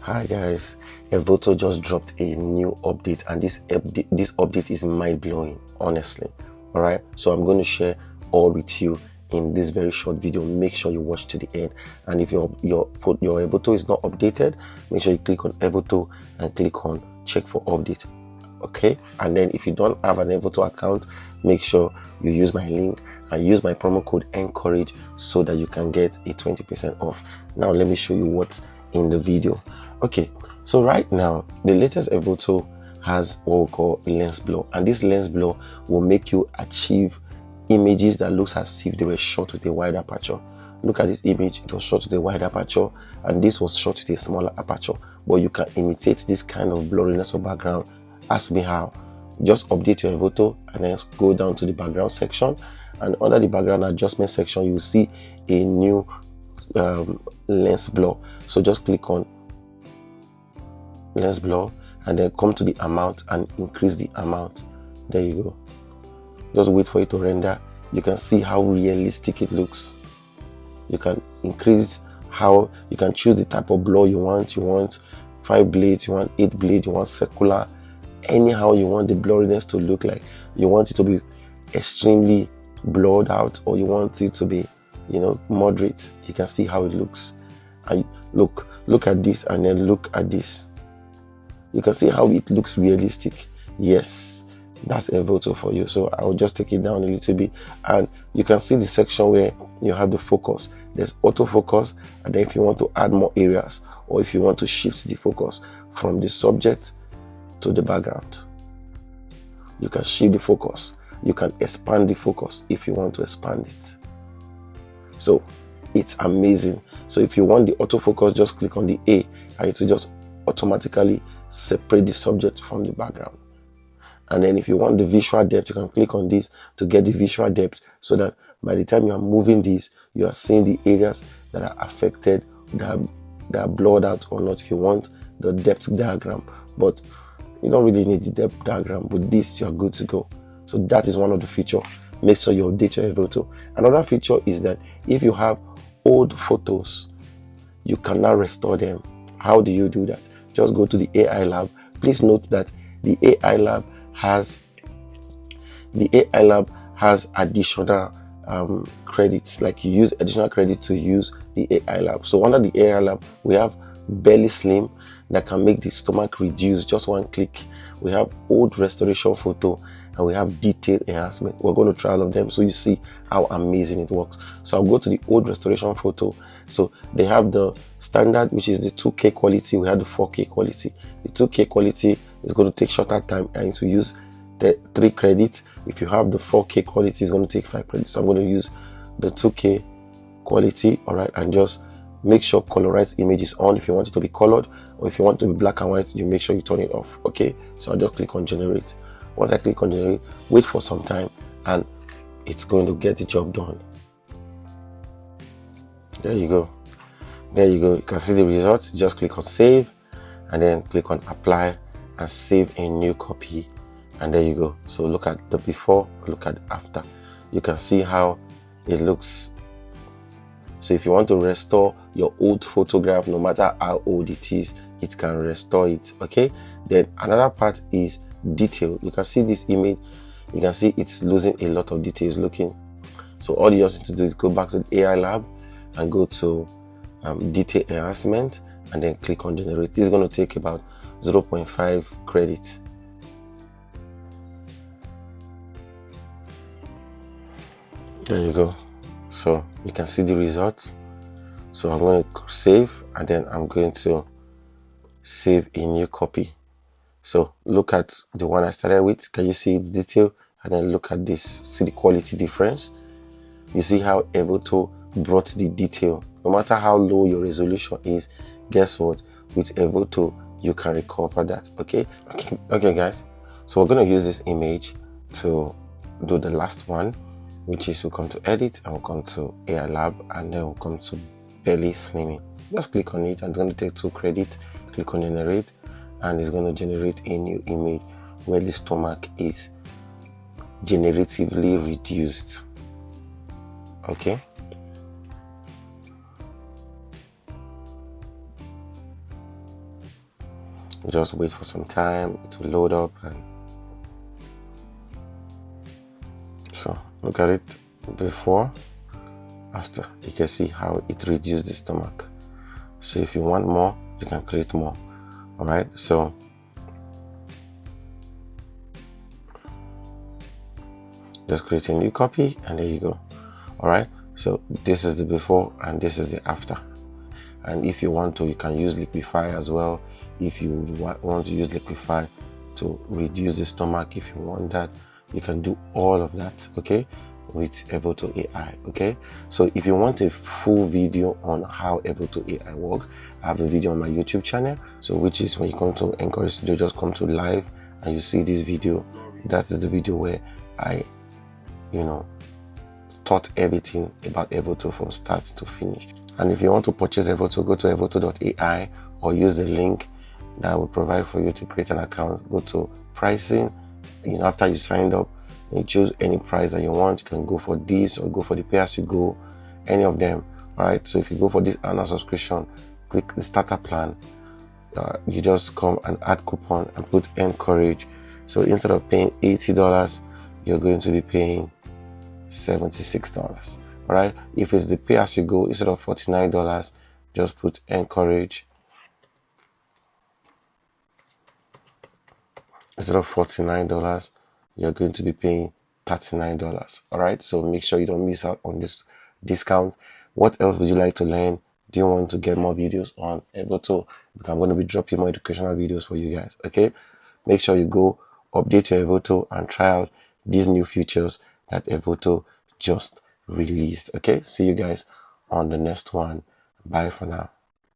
Hi guys, Evoto just dropped a new update, and this update is mind-blowing, honestly. All right, so I'm going to share all with you in this very short video. Make sure you watch to the end, and if your Evoto is not updated, make sure you click on Evoto and click on check for update. Okay, and then if you don't have an Evoto account, make sure you use my link and use my promo code Ncourage so that you can get a 20% off. Now let me show you what's in the video. Okay, so right now the latest Evoto has what we call a lens blur, and this lens blur will make you achieve images that looks as if they were shot with a wide aperture. Look at this image, it was shot with a wide aperture, and this was shot with a smaller aperture, but you can imitate this kind of blurriness of background. Ask me how. Just update your Evoto and then go down to the background section, and under the background adjustment section you will see a new lens blur. So just click on lens blur and then come to the amount and increase the amount. There you go. Just wait for it to render. You can see how realistic it looks. You can increase how you can choose the type of blur you want. You want 5 blades, you want 8 blades, you want circular, anyhow you want the blurriness to look like. You want it to be extremely blurred out, or you want it to be, moderate. You can see how it looks. And look at this, and then look at this. You can see how it looks realistic. Yes, that's Evoto for you. So I will just take it down a little bit, and you can see the section where you have the focus. There's autofocus, and then if you want to add more areas, or if you want to shift the focus from the subject to the background, you can shift the focus. You can expand the focus if you want to expand it. So it's amazing. So if you want the autofocus, just click on the A, and it will just automatically separate the subject from the background. And then if you want the visual depth, you can click on this to get the visual depth, so that by the time you are moving this, you are seeing the areas that are affected, that are blurred out or not. If you want the depth diagram, but you don't really need the depth diagram, with this you are good to go. So that is one of the features. Make sure you update your Evoto. Another feature is that if you have old photos, you can now restore them. How do you do that? Just go to the AI lab. Please note that the AI lab has additional credits. Like, you use additional credit to use the AI lab. So under the AI lab, we have belly slim that can make the stomach reduce, just one click. We have old restoration photo, and we have detail enhancement. We're going to try all of them so you see how amazing it works. So I'll go to the old restoration photo. So they have the standard, which is the 2K quality. We have the 4K quality. The 2K quality is going to take shorter time, and it will use the 3 credits. If you have the 4K quality, it's going to take 5 credits. So I'm going to use the 2K quality, all right, and just make sure colorize image is on if you want it to be colored, or if you want it to be black and white, you make sure you turn it off. Okay, so I'll just click on generate. Once I click on generate, wait for some time, and it's going to get the job done. There you go. You can see the results. Just click on save, and then click on apply and save a new copy, and there you go. So look at the before, look at the after. You can see how it looks. So if you want to restore your old photograph, no matter how old it is, it can restore it. Okay, then another part is detail. You can see this image, you can see it's losing a lot of details looking. So all you just need to do is go back to the AI lab and go to detail enhancement, and then click on generate. This is going to take about 0.5 credits. There you go. So you can see the results. So I'm going to save, and then I'm going to save a new copy. So look at the one I started with. Can you see the detail? And then look at this. See the quality difference? You see how Evoto brought the detail. No matter how low your resolution is, guess what? With Evoto, you can recover that. Okay, guys. So we're going to use this image to do the last one, which is we'll come to edit, and we'll come to AI lab, and then we'll come to belly slimming. Just click on it, and it's going to take 2 credits. Click on generate, and it's going to generate a new image where the stomach is generatively reduced. Okay, Just wait for some time, it will load up. And so look at it before, after. You can see how it reduced the stomach. So if you want more, you can create more. All right, so just create a new copy, and there you go. All right, so this is the before and this is the after. And if you want to, you can use Liquify as well. If you want to use Liquify to reduce the stomach, if you want that, you can do all of that, okay, with Evoto AI, okay? So if you want a full video on how Evoto AI works, I have a video on my YouTube channel. So which is when you come to Ncourage Studio, just come to live and you see this video. That is the video where I, taught everything about Evoto from start to finish. And if you want to purchase Evoto, go to evoto.ai or use the link that I will provide for you to create an account. Go to pricing. After you signed up, you choose any price that you want. You can go for this or go for the pay-as-you-go, any of them. All right. So if you go for this annual subscription, click the starter plan. You just come and add coupon and put Ncourage. So instead of paying $80, you're going to be paying $76. All right. If it's the pay-as-you-go, instead of $49, just put Ncourage. Instead of $49, you're going to be paying $39. All right. So make sure you don't miss out on this discount. What else would you like to learn? Do you want to get more videos on Evoto? Because I'm going to be dropping more educational videos for you guys. Okay. Make sure you go update your Evoto and try out these new features that Evoto just released. Okay. See you guys on the next one. Bye for now.